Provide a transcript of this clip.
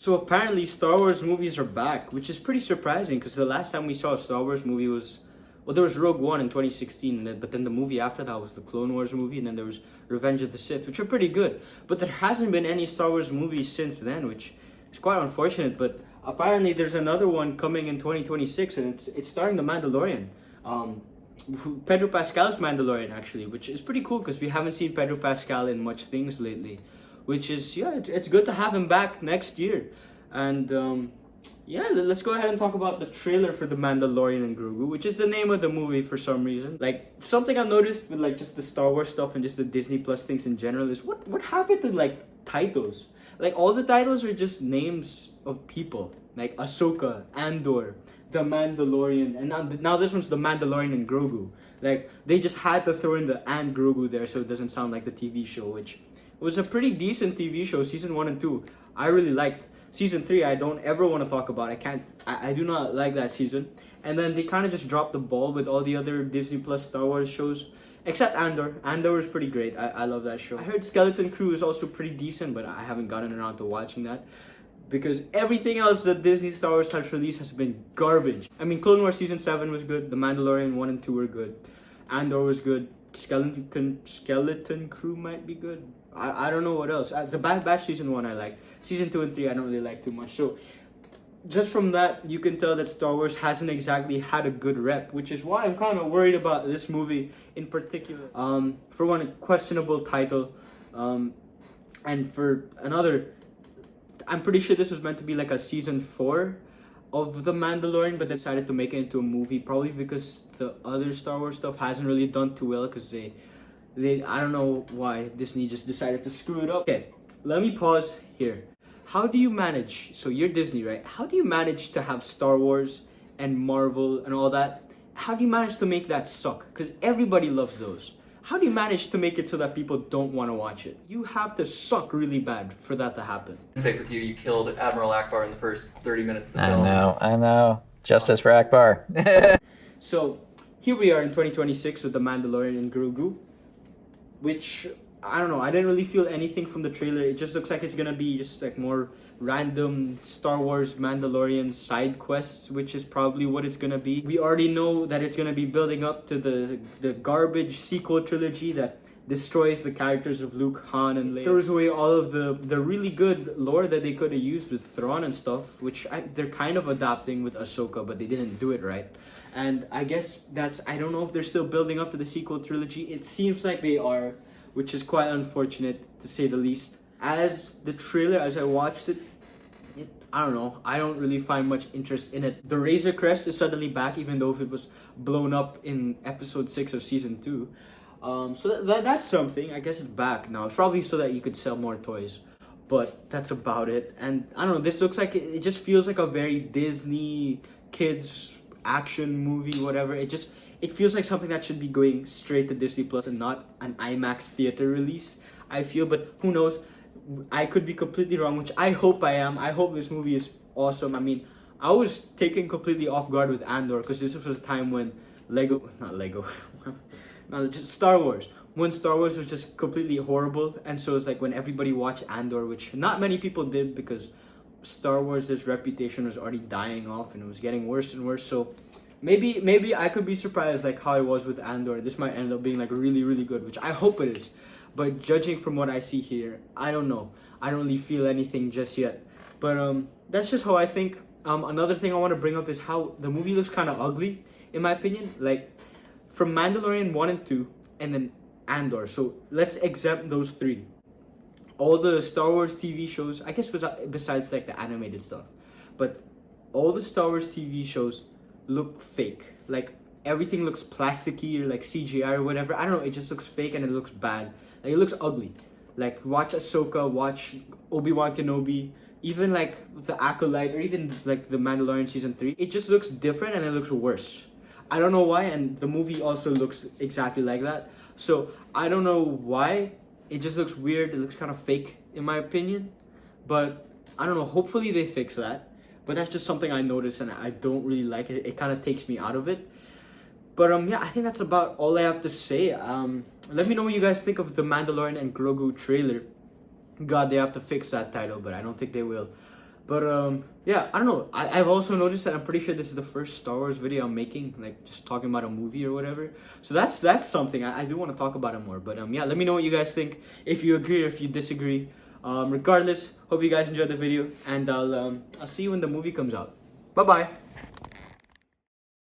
So apparently Star Wars movies are back, which is pretty surprising because the last time we saw a Star Wars movie was, well, there was Rogue One in 2016, but then the movie after that was the Clone Wars movie, and then there was Revenge of the Sith, which are pretty good. But there hasn't been any Star Wars movies since then, which is quite unfortunate. But apparently there's another one coming in 2026, and it's starring the Mandalorian. Pedro Pascal's Mandalorian, actually, which is pretty cool because we haven't seen Pedro Pascal in much things lately. Which is, yeah, it's good to have him back next year. And yeah, let's go ahead and talk about the trailer for The Mandalorian and Grogu, which is the name of the movie for some reason. Like, something I've noticed with like just the Star Wars stuff and just the Disney Plus things in general is what happened to like titles? Like, all the titles are just names of people. Like Ahsoka, Andor, The Mandalorian, and now this one's The Mandalorian and Grogu. Like, they just had to throw in the and Grogu there so it doesn't sound like the TV show, which was a pretty decent TV show. Season 1 and 2 I really liked. Season 3 I don't ever want to talk about. I do not like that season. And then they kind of just dropped the ball with all the other Disney Plus Star Wars shows, except Andor. Andor is pretty great. I love that show. I heard Skeleton Crew is also pretty decent, but I haven't gotten around to watching that because everything else that Disney Star Wars has released has been garbage. I mean, Clone Wars Season 7 was good. The Mandalorian 1 and 2 were good. Andor was good. Skeleton Crew might be good. I don't know what else. The Bad Batch Season 1 I liked. Season 2 and 3 I don't really like too much. So just from that, you can tell that Star Wars hasn't exactly had a good rep, which is why I'm kind of worried about this movie in particular. For one, a questionable title, and for another, I'm pretty sure this was meant to be like a season 4 of The Mandalorian, but they decided to make it into a movie, probably because the other Star Wars stuff hasn't really done too well, because they I don't know why Disney just decided to screw it up. Okay, let me pause here. How do you manage, so you're Disney, right? How do you manage to have Star Wars and Marvel and all that? How do you manage to make that suck? Because everybody loves those. How do you manage to make it so that people don't want to watch it? You have to suck really bad for that to happen. Pick with you killed Admiral Akbar in the first 30 minutes of the film. I know. Justice for Akbar. So, here we are in 2026 with The Mandalorian and Grogu, which, I don't know, I didn't really feel anything from the trailer. It just looks like it's gonna be just like more random Star Wars Mandalorian side quests, which is probably what it's gonna be. We already know that it's gonna be building up to the garbage sequel trilogy that destroys the characters of Luke, Han, and Leia. It throws away all of the really good lore that they could have used with Thrawn and stuff, which they're kind of adapting with Ahsoka, but they didn't do it right. And I guess I don't know if they're still building up to the sequel trilogy. It seems like they are, which is quite unfortunate to say the least. As the trailer, as I watched it, I don't know, I don't really find much interest in it. The Razor Crest is suddenly back, even though if it was blown up in episode 6 of season 2. So that's something. I guess it's back now. It's probably so that you could sell more toys. But that's about it. And I don't know, this looks like, it just feels like a very Disney kids action movie, whatever. It feels like something that should be going straight to Disney Plus and not an IMAX theater release, I feel. But who knows? I could be completely wrong, which I hope I am. I hope this movie is awesome. I mean, I was taken completely off guard with Andor because this was a time when just Star Wars. When Star Wars was just completely horrible, and so it's like when everybody watched Andor, which not many people did because Star Wars' reputation was already dying off and it was getting worse and worse. So maybe I could be surprised like how it was with Andor. This might end up being like really, really good, which I hope it is. But judging from what I see here, I don't know. I don't really feel anything just yet. But that's just how I think. Another thing I want to bring up is how the movie looks kind of ugly, in my opinion. Like, from Mandalorian 1 and 2, and then Andor. So let's exempt those 3. All the Star Wars TV shows, I guess besides like the animated stuff, but all the Star Wars TV shows look fake. Like, everything looks plasticky or like CGI or whatever. I don't know, it just looks fake and it looks bad. Like, it looks ugly. Like, watch Ahsoka, watch Obi-Wan Kenobi, even like the Acolyte, or even like the Mandalorian season 3. It just looks different and it looks worse. I don't know why, and the movie also looks exactly like that. So I don't know why. It just looks weird. It looks kind of fake, in my opinion. But I don't know. Hopefully they fix that. But that's just something I noticed, and I don't really like it. It kind of takes me out of it. But yeah, I think that's about all I have to say. Let me know what you guys think of the Mandalorian and Grogu trailer. God, they have to fix that title, but I don't think they will. But yeah, I don't know. I've also noticed that I'm pretty sure this is the first Star Wars video I'm making, like just talking about a movie or whatever. So that's something I do want to talk about it more. But yeah, let me know what you guys think. If you agree or if you disagree. Regardless, hope you guys enjoyed the video, and I'll see you when the movie comes out. Bye bye.